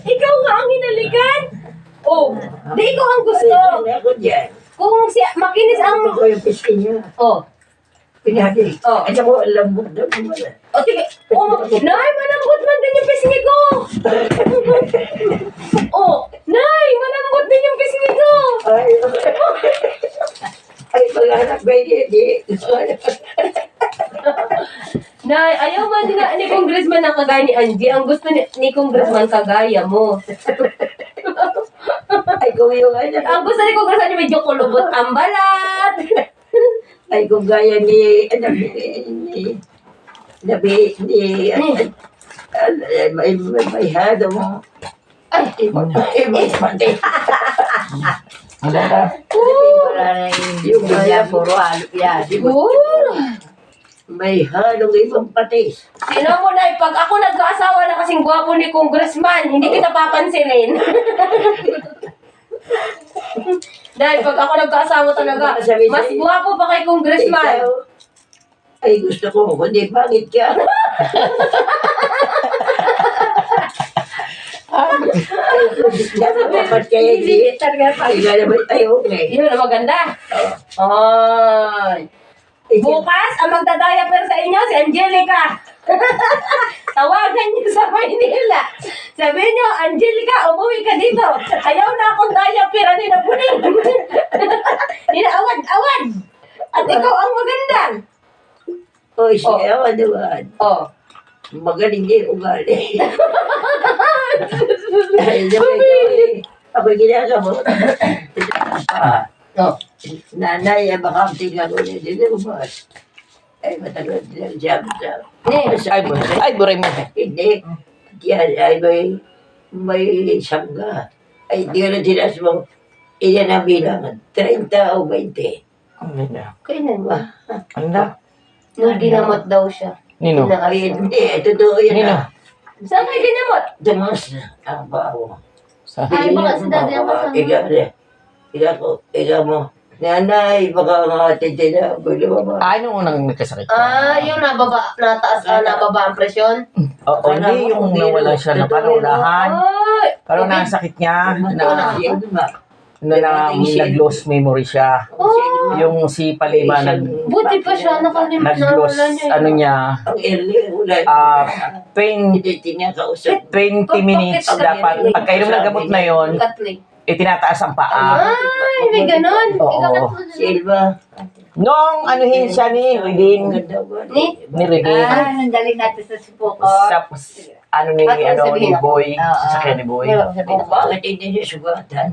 Ikaw nga ang hinalikan. Oh, di ikaw ang gusto. Ako dyan. Kung si makinis ang... Ako yung piskin niya. Oh, Pinahagi. Oh. At ako, lambot daw ko wala. o sige. Oh, Nay, malambot man din yung pisngi ko. Oh, Nay, malambot din yung pisngi ko. Ay, ay, pag-anak ba hindi? Nay, ayaw man din ni Congressman na kagaya ni Angie. Ang gusto ni Congressman kagaya mo. Ay, kung yung ano. Ang gusto ni Congressman yung medyo kulubot ang balat. Ay, kung gaya ni, ano, may hado mo. Ay, Pati. Ang ganda. Yung gaya, puro halop yan. May halong ibang patis. sino mo na, pag ako nagkaasawa na kasing gwapo ni Congressman, hindi kita papansinin. Dahil pag ako nagkaasawa talaga, mas gwapo pa kay Congressman. Ikaw, ay gusto ko, kundi pangit ka. Dapat kaya hindi. Ay, naman tayo, okay. Yun, maganda. Ay. Bukas, ang magdadiaper sa inyo, si Angelica. Tawagan niyo sa Maynila. Sabihin niyo, Angelica, umuwi ka dito. Ayaw na akong diaper, ni na puning. Nina, awad. At ikaw ang maganda. O, siya, naman. Oh. Magaling din ugali. Ay, naman ako ginagawa. Oh. Nanay, baka tingnan ko niya dito umas. Ay, matagal din ang job sa... Ay, buray mo. Hindi. Yan, ay may sangga. Ay, di ko na tinas mo. Iyan ang bilangan. 30 o 20. Ang ganda. Kailan ba? Ang ganda. Nung ginamot daw siya. Nino? Ay, hindi. Totoo yan. Nino? Saan kayo ginamot? Damos ang baho. Sa... Ay, baka si daddy ang kasama. Ikaw mo. Nanay, baka mga titina. Ay, nung unang nagkasakit. Yung nababa ang presyon? Oo, hindi yung nawala siya na panunahan. Ay! Parang nasakit niya na nag-lost memory siya. Oh! Yung si Palima Buti pa siya, nakalimutan nag-lost ano niya, Ang early, wala. 20 Hindi tinakausap. minutes dapat. Pagkainom ng gamot na yon, Katling. itinataas ang paa. Ay, may ganon. Oo. Silva. Nung anuhin siya ni Redin, ni Redin, Nandaling natin sa Sipoko. tapos ano ni Boy, sa ni Boy. Bakit hindi niya sugatan?